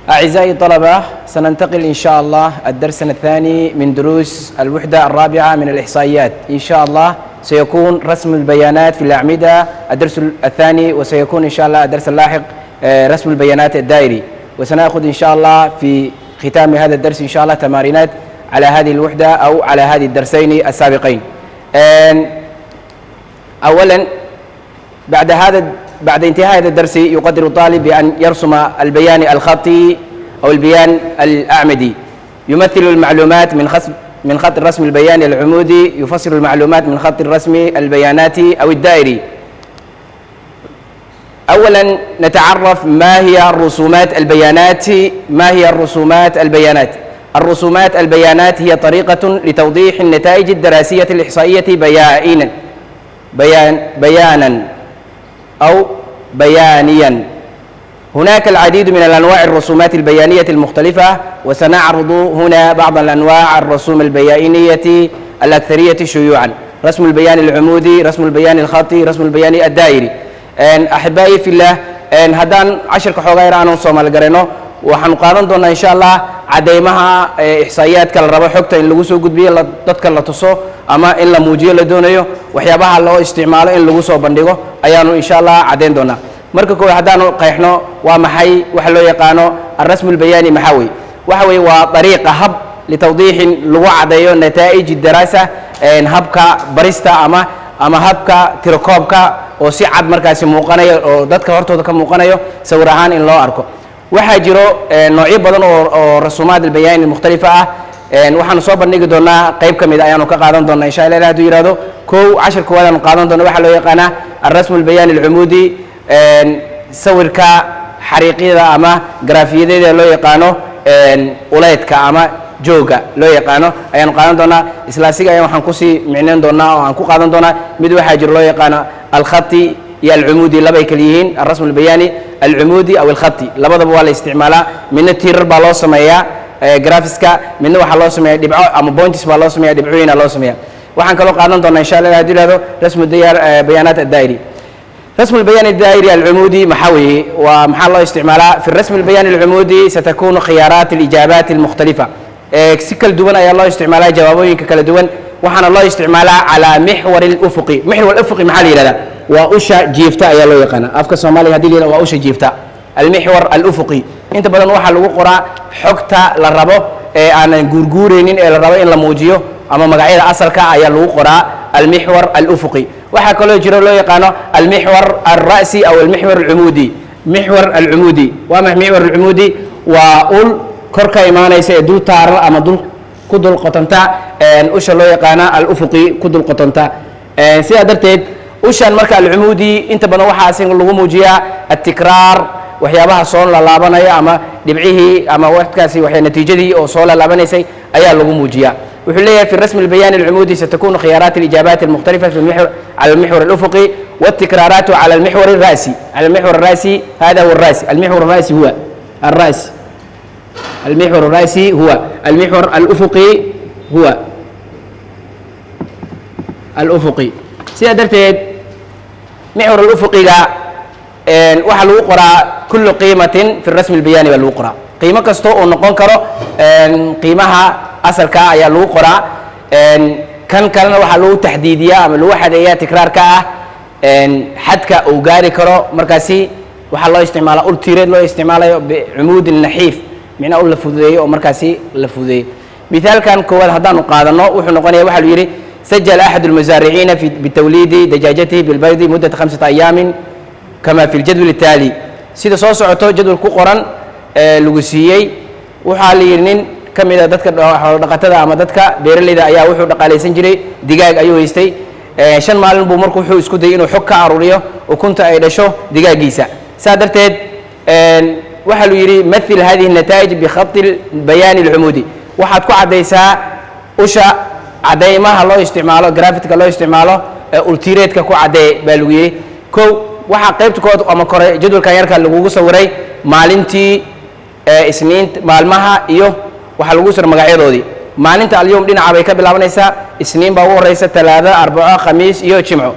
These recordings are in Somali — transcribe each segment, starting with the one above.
أعزائي الطلبة، سننتقل إن شاء الله الدرس الثاني من دروس الوحدة الرابعة من الإحصائيات. إن شاء الله سيكون رسم البيانات في الأعمدة الدرس الثاني، وسيكون إن شاء الله الدرس اللاحق رسم البيانات الدائري. وسنأخذ إن شاء الله في ختام هذا الدرس إن شاء الله تمارينات على هذه الوحدة أو على هذه الدرسين السابقين. أولا بعد انتهاء هذا الدرس يقدر الطالب بأن يرسم البيان الخطي أو البيان الأعمدي، يمثل المعلومات من خط الرسم البياني العمودي، يفسر المعلومات من خط الرسم البياناتي أو الدائري. أولا نتعرف ما هي الرسومات البيانات. الرسومات البيانات هي طريقة لتوضيح النتائج الدراسية الإحصائية بيانا أو بيانيا. هناك العديد من الأنواع الرسومات البيانية المختلفة، وسنعرض هنا بعض الأنواع الرسوم البيانية الأكثرية شيوعا: رسم البيان العمودي، رسم البيان الخطي، رسم البيان الدائري. أحبائي في الله، هدان 10 كحوغير أنا صومال قرينو waxaan qaadan doonaa insha Allah cadeymaha ihsaayaadka la rabo xogta in lagu soo gudbiyo dadka la tuso ama in la muujiyo la doonayo waxyaabaha loo isticmaalo in lagu soo bandhigo ayaanu insha Allah cadeyn doonaa. marka koowaad haddaanu qeexno waa maxay waxa loo yaqaano الرسم البياني maxawi waxa weey waa طريقة hab لتوضيح lagu cadeeyo nataa'ij الدراسة habka barista ama habka tirakoobka oo si cad markaasi muuqanayo oo dadka hortooda ka muuqanayo sawir ahaan in loo arko. waxaa jiro noocyo badan oo rasuumaad albayaan mukhtalifa ah. waxaan soo bandhigi doonaa qayb kamid ayaanu ka qaadan doonaa insha Allah hadduu yiraahdo. koow 10 koowaad aan qaadan doonaa waxa loo yaqaana الرسم البياني العمودي، sawirka xariiqyada ama graafiyada loo yaqaano uleedka ama jooga loo yaqaano ayaan qaadan doonaa. islaasiga ayaan waxaan ku sii micneen doonaa oo aan ku qaadan doonaa mid waxa jiro loo yaqaano الخطي يا العمودي لبا كليهين. الرسم البياني العمودي او الخطي لبدaba waa la isticmaalaa. midna tiirar baa loo sameeyaa graphics-ka, midna waxa loo sameeyaa dhibco ama points baa loo sameeyaa, dhibcooyin loo sameeyaa. waxaan kaloo qaadan doonaa insha Allah haddii laado رسم البيانات الدائري. رسم البيان الدائري العمودي محاوي ومحل الله استعمالها. في الرسم البياني العمودي ستكون خيارات الإجابات المختلفة سكل دوان أي الله استعمالها جوابين ككل دوان. وحنا الله استعمالها على محور الأفقي. محور الأفقي محل هذا وأوشا جيفتا يا لو يقنا أفكار الصومالي هذه اللي وأوشا جيفتا المحور الأفقي. أنت بدل واحد لو قرأ حكتا للربو أنا جورجورين الربو إن لموجيو أما مقاعد أصل كا يا لو قرأ المحور الأفقي. waxaa kaloo jiro loo yaqaano المحور الرأسي أو المحور العمودي. محور العمودي waa محور العمودي waa ul kor ka imaanaysa ee dul taaran ama dul ku dul qotanta usha loo yaqaana الأفقي ku dul qotanta. sidaa darteed ushan marka العمودي inta badan waxaa asin lagu muujiyaa التكرار waxyaabaha soo laabanaya ama dhibcihii ama waqtigaasi waxay natiijadii oo soo laabaneysay ayaa lagu muujiyaa. وحلية في الرسم البياني العمودي ستكون خيارات الإجابات المختلفة في على المحور الأفقي والتكرارات على المحور الرأسي. على المحور الرأسي هذا هو الرأسي. المحور الرأسي هو الرأسي. المحور الرأسي هو المحور الأفقي هو الأفقي. سيادرتين محور الأفقي لا وحل وقرأ كل قيمة في الرسم البياني والوقرأ قيمة كستو ونقول كرو قيمها أصل كا يا لو قرأ كان وحلو تحديدية أما لو واحد هي تكرار كا حد كا أوجاري كرو مركزي وحلو استعماله أول تيرد لو استعماله بعمود النحيف من أول لفوذية أو مركزي لفوذية. مثال كان كوال هذا قادنا وحنا قنيه وحلو يري سجل أحد المزارعين بتوليد دجاجته بالبيض مدة 5 أيام كما في الجدول التالي. سيدا صوص عطو جدول كقرن لوسيي وحاليرنين kamid dadka dhaqatada ama dadka beeraleyda ayaa wuxuu dhaqaalaysan jiray digaag ayuu haystay 5 maalin buu markuu wuxuu isku dayay inuu xog ka aruuriyo ukunta ay dhasho digaagiisa. saa darteed waxa uu yiri مثل هذه النتائج بخط البيان العمودي. waxaad ku cadeysaa usha cadeymaha loo isticmaalo graphic-ka loo isticmaalo ultireedka ku cadeey baa lagu yiri. koow waxa qaybta kood ama kore jadwalka yarka lagu sawiray maalintii isniin maalmaha iyo waxa lagu soo magacyadoodii. maalinta al-yawm dhinaca bay ka bilaabanaysaa. isniin baa ugu horeysa, talaado, arbaco, khamiis iyo jimco.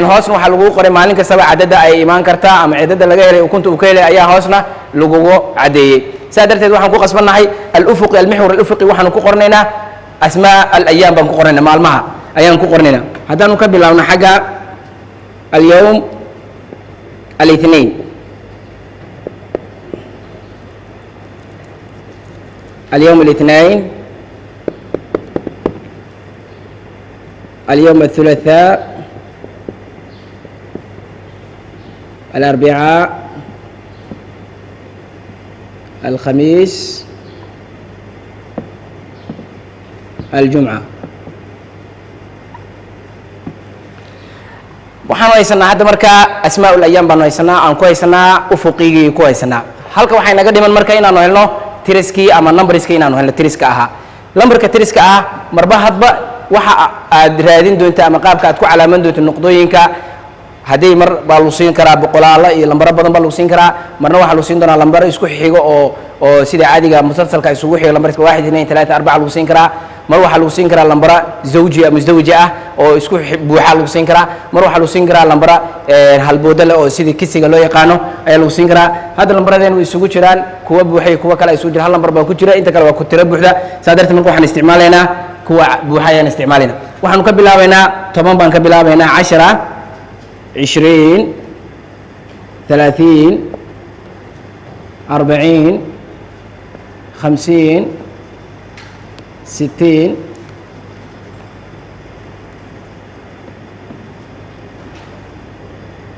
hoosna waxa lagu qoray maalin kasta cadada ay imaan kartaa ama cadada laga helay ukunta uu ka helay ayaa hoosna lagu cadeeyay. سادرتي waxaan ku qasbanahay al-ufuqi al-mihwar al-ufuqi waxaan ku qornaynaa asmaa al-ayyam baan ku qornaynaa maalmaha ayaan ku qornaynaa hadaan ka bilaawno xaga al-yawm al-ithnain اليوم الاثنين اليوم الثلاثاء الأربعاء الخميس الجمعة waxaan haysanaa hadda marka asmaa'ul ayyam baan haysanaa aan ku haysanaa ufuqigii ku haysanaa halka waxay naga dhiman marka inaan helno tiriskii ama numberskii inaan helno tiriska ahaa lambarka tiriska ah marba hadba waxa aad raadin doonto ama qaabka aad ku calaaman doonto noqdooyinka hadii mar baa lu siin karaa boqolaalo iyo lambaro badan baa lu siin karaa marna waxa lu siin doonaa lambaro isku xigo oo sida caadiga musalsalka isugu xigo lambarka 1 2 3 4 lu siin karaa mar waxa lu siin karaa lambaro zawji ama musdawaji ah oo isku buuxa lu siin karaa mar waxa lu siin karaa lambaro halboodale oo sida kisiga loo yaqaano ayaa lu siin karaa hadda lambaradeen way isugu jiraan kuwa buuxay kuwa kale isugu jiraan hal lambar baa ku jira inta kale waa ku tiro buuxda saadartii marka waxaan isticmaalaynaa kuwa buuxayaan isticmaalayna waxaan ka bilaabaynaa 10 baan ka bilaabaynaa 10 20 30 40 50 60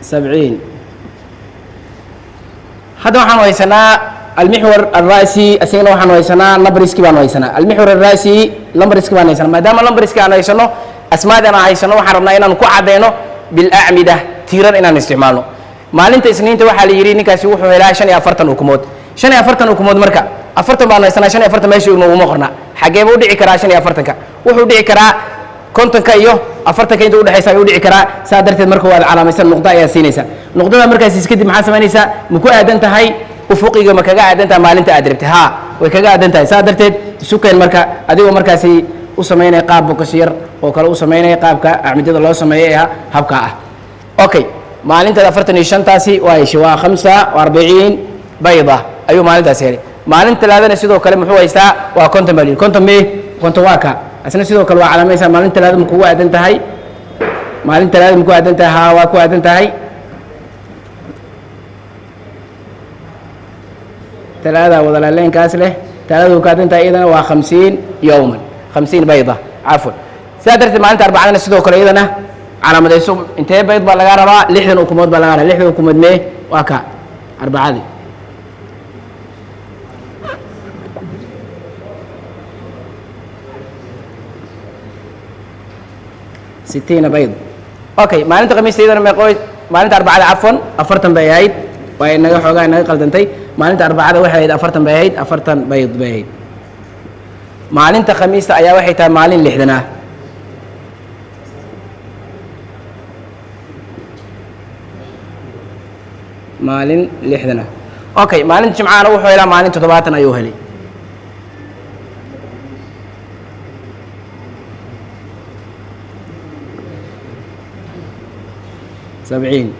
70 هذا waxaan haysanaa المحور الرئيسي asagana waxaan haysanaa numberski baan haysanaa المحور الرئيسي numberski baan haysanaa maadaama numberski aan haysano asmaadana haysano waxaan rabnaa inaan ku cadeeno بالأعمدة تيران إن نستعمله مالين تسنين توحى ليري نكاسي وحول لا شن أفرتن وكمود شن أفرتن وكمود مركا أفرتن بعنا سنة شن أفرتن ماشي ومخرنا حاجة بودي إكرا شن أفرتن كا وحودي إكرا كنتن كايو أفرتن كايو ده حساب يودي إكرا سادرت المركو على مثلا نقطة يا سينيسا نقطة المركز سيسكت محاسبة نيسا مكو أدنت هاي وفوقي ما كجا أدنت مالين تأدربتها وكجا أدنت سادرت سكر المركا أديو مركزي وسمينا قاب بكسير وكلا وسمينا قاب كأعمدة الله سميها هبكا أوكي مالين تدفرت نيشان تاسي وعيشوا 45 بيضة أيوة مالين تاسيري مالين ثلاثة نسيدو كلام هو يستا وكنت مالين كنت مي كنت واكا أسنا نسيدو كلام على ميسا مالين ثلاثة مكوا أدنت هاي مالين ثلاثة مكوا أدنت ها واكوا أدنت هاي ثلاثة وضلالين كاسله ثلاثة وكادنت أيضا و50 يوما 50 بيضة عفوا سادرت مالين 4 نسيدو كلام أيضا على مدى يسوم انتهى بيض بلغارة لحظة وكمود بلغارة لحظة وكمود ميه واكا 4 دي 60 بيض اوكي ما انت قميص ايضا ما يقول ما انت 4 عفوا افرتن بيايد واي نغا خوغا نغا قلدنتي ما انت 4 waxay افرتن بيايد افرتن بيض بيايد ما انت خميس ايا waxay tahay maalin lixdana maalin lixdana okay maalin jimcaana wuxuu helaa maalin 7 ayuu helay سبعين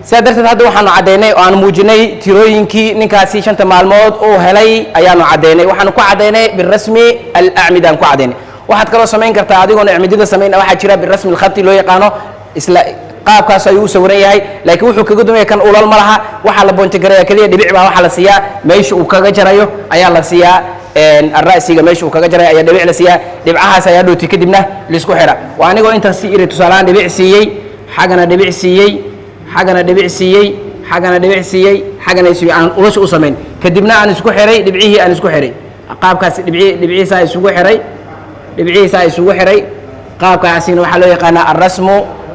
سادرت هذا وحنا عدينا وأنا موجني تيروينكي نكاسي شنت معلومات أو هلاي أيانا عدينا وحنا كو عدينا بالرسم الأعمدة كو عدينا واحد كلا سمين كرتا عدي قلنا أعمدة سمين واحد شراء بالرسم الخطي لو يقانو إسلا قاب كاسو يوسوري هاي لكن وحو كقدمه كان أول المرحة وحلا بونتجريا كليه دبيع بها وحلا سيا مايش وكجرايو أيالا سيا الرئيسي مايش وكجرايا أيا دبيع لسيا دبعها سيادو تكدمنا لسكو حرا وأنا قلنا أنت سير تسالان دبيع سيي حاجنا دبيع سيي حاجنا دبيع سيي حاجنا دبيع سيي حاجنا يسوي عن وش أصمين كدبنا عن سكو حري دبعيه عن سكو حري قاب كاس دبعيه ساي سكو حري دبعيه ساي سكو حري قاب كاسين وحلو يقنا الرسم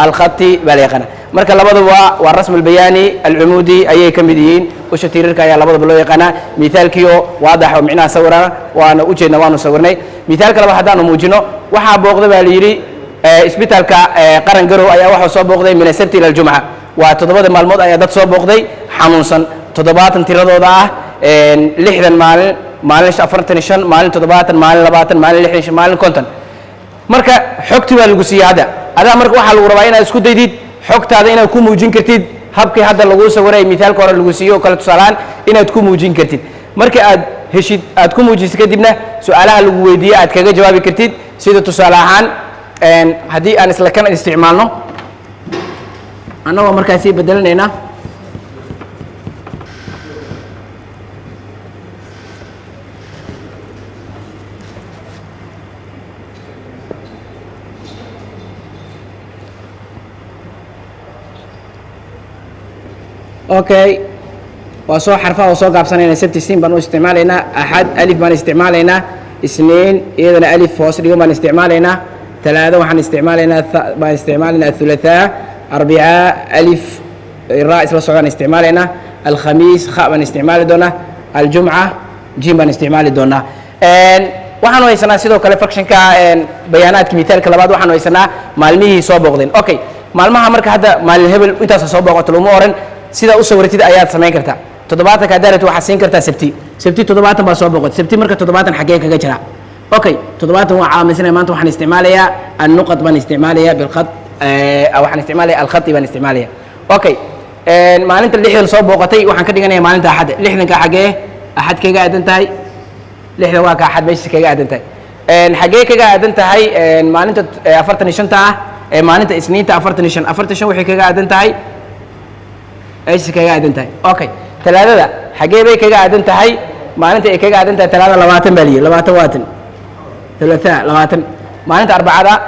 الخطي بل يقنا مركز لبض والرسم البياني العمودي أي كمديين وش تيرك يا لبض بلو يقنا مثال كيو واضح ومعنا صورنا وأنا وجهنا وأنا صورني مثال كلا واحد أنا موجنه وحاب بوقذ باليري إسبيتالك قرن جرو أي واحد صوب بوقذي من السبت إلى الجمعة وتضبط المعلومات أي دات صوب بوقذي حموسا تضبط انترادو ده لحدا مالش أفرتنيشن مال تضبط مال لباتن مال لحش مال كونتن مركا حكت بالجسية هذا مركا واحد الغربائين اسكت جديد حكت هذا إنه يكون موجين كرتيد habkii hadda lagu sawiray mithaalka hore lagu siiyo kala tusaalaan inaad ku muujin kartid markii aad heshid aad ku muujisid kadibna su'aalaha lagu weydiiyo aad kaga jawaabi kartid sida tusaale ahaan haddii aan isla kan isticmaalno annagoo markaasi bedelanayna okay وصو حرفها وصو قابسنا سبت سين بنو استعمالنا أحد ألف بن استعمالنا اثنين إذا ألف فاصل يوم بن استعمالنا ثلاثة وحن استعمالنا بن استعمالنا الثلاثاء أربعاء ألف الرئيس رسول استعمالنا الخميس خاء بن استعمال دونا الجمعة جيم بن استعمال دونا waxaan haysanaa sidoo kale function ka bayaanaadka miitaalka labaad waxaan haysanaa maalmihii soo booqdeen okay maalmaha marka hadda maalin hebel intaas soo booqato lama oran sida u sawirtid ayaad sameyn kartaa toddobaatan ka daarat waxa siin kartaa sabti toddobaatan baa soo booqat sabti marka toddobaatan xagee kaga jira okay toddobaatan waa calaamaysnaa maanta waxaan isticmaalayaa an-nuqat baan isticmaalayaa bil khat waxaan isticmaalayaa al khati baan isticmaalayaa okay maalinta lixdan soo booqatay waxaan ka dhiganayaa maalinta axad lixdanka xagee axad kaga aadan tahay lixdan waa ka axad meesha kaga aadan tahay xagee kaga aadan tahay maalinta 45 ah maalinta isniinta 45 waxay kaga aadan tahay ايش كيجا ادن تاي اوكي ثلاثه حقي بي كيجا ادن تاي مالنتي اي كيجا ادن تاي ثلاثه 20 بالي 20 ثلاثه 20 مالنتي اربعه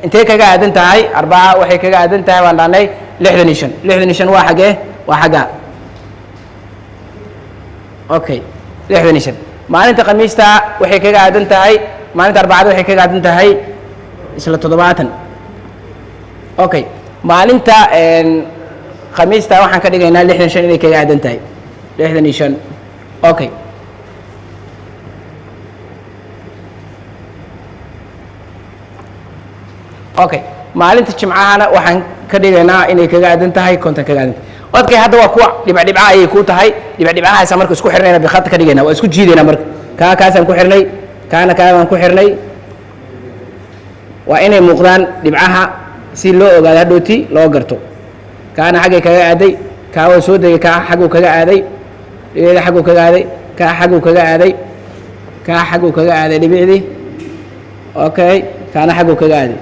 انت كيجا ادن تاي اربعه waxay kaga aadan tahay waan dhaanay 65 waa xagee waa xaga okay 65 maalinta khamiista waxay kaga aadan tahay maalinta arbacada waxay kaga aadan tahay isla 70 okay maalinta khamiista waxaan ka dhigaynaa 65 inay kaga aadan tahay 65 okay okay maalinta jimcahana waxaan ka dhigaynaa inay kaga aadan tahay konton kaga aadan okay hadda waa kuwa dhibca ayay ku tahay dhibcahaas marka isku xirnayna bi khat ka dhigaynaa waa isku jiideena marka kaasaan ku xirnay kaana ku xirnay waa inay muuqdaan dhibcaha si loo ogaado hadhooti loo garto كان حاجة كجادي كاو سودي كا حاجو كجادي إيه حاجو كجادي كا حاجو كجادي كا حاجو كجادي لبيدي أوكي كان حاجو كجادي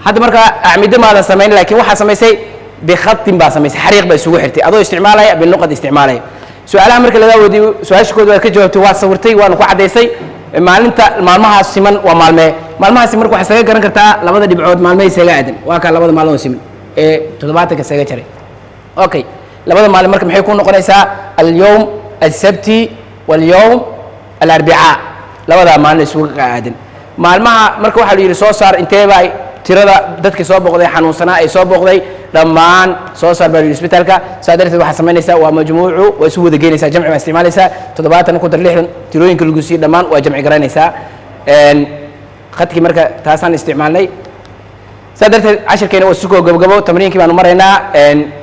هذا مركا أعمد ما هذا سمين لكن واحد سميسي بخط باسميسي حريق بسوي حرتي أضو استعمالها بالنقط استعمالها سؤال مركا لذا ودي سؤال شكود وكجواب تواصل صورتي وأنا قاعد يسي مالمها سمن ومالمه مالمها سمن مركو حسنا كرن كرتا لبضة دبعود مالمه سجادن وكان لبضة مالون سمن تضباطك سجى اوكي لبدا مالين marka maxay ku noqonaysaa اليوم السبت واليوم الاربعاء labada maalin isku qaadan maalmaha marka waxa la yiri soo saar intee bay tirada dadka soo booqday xanuunsanaa ay soo booqday dhamaan soo saar baa isbitaalka saadarteed waxa sameynaysaa waa majmuucu waa isu wada geynaysaa jamci ma isticmaalaysaa 70 ku dar 60 tirooyinka lagu sii dhamaan waa jamci garanaysaa khadki marka taasaan isticmaalnay سادرت عشر كيلو وسكو قبقبو تمرين كمان مرينا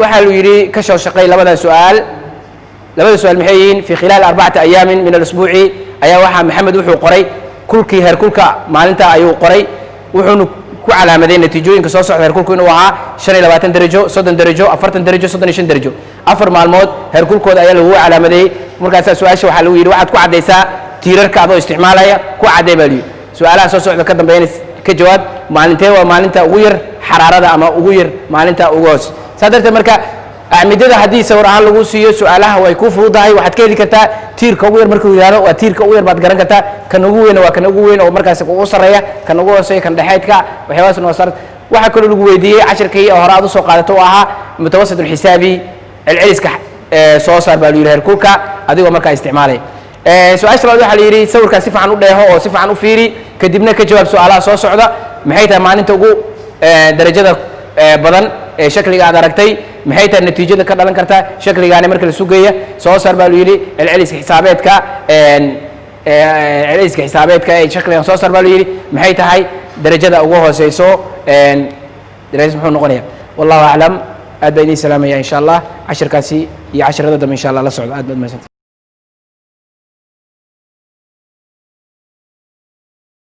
وحلو يري كشف شقي لبدا سؤال محيين في خلال 4 أيام من الأسبوع أيا واحد محمد وحو قري كل كي هر كل كا مالنتا أيو قري وحنو كو على مدين نتيجوين كسوس هر كل كونوا شن 20 درجة 7 درجة 4 درجة 7 درجة أفر مع الموت هر كل كود أيا هو على مدين مركز سؤال شو حلو يري واحد كو عديسا تيرر كعضو استعمالها كو عدي بالي سؤالها سوس كدم بين كجواب maalinta waa maalinta ugu yar xaraarada ama ugu yar maalinta ugu hoos sadarta marka acmidada hadii sawir ahaan lagu siiyo su'aalaha way ku fududahay waxaad ka heli kartaa tiirka ugu yar markuu yiraahdo waa tiirka ugu yar baad garan kartaa kan ugu weyn waa kan ugu weyn oo markaas ugu sareeya kan ugu hooseeya kan dhaxaydka waxyaabo soo sar waxa kale lagu weydiiyay 10kii hore aad soo qaadato aha mutawassit al-hisabi al-ciliska soo saar baa yiraahdo kulka adigoo markaa isticmaalay su'aasha labaad waxa la yiri sawirka si fiican u dheeho oo si fiican u fiiri kadibna ka jawaab su'aalaha soo socda maxay tahay maalinta ugu darajada badan ee shakliga aad aragtay maxay tahay natiijada ka dhalan karta shakligaani marka la sugeeyo soo saar baa yiri celceliska xisaabeedka celceliska xisaabeedka ee shakligan soo saar baa yiri maxay tahay darajada ugu hooseyso darajada muxuu noqonayaa wallahu a'lam aad bayni salaamaya insha Allah 10kaasi iyo 10rada dambe insha Allah la socdo aad baad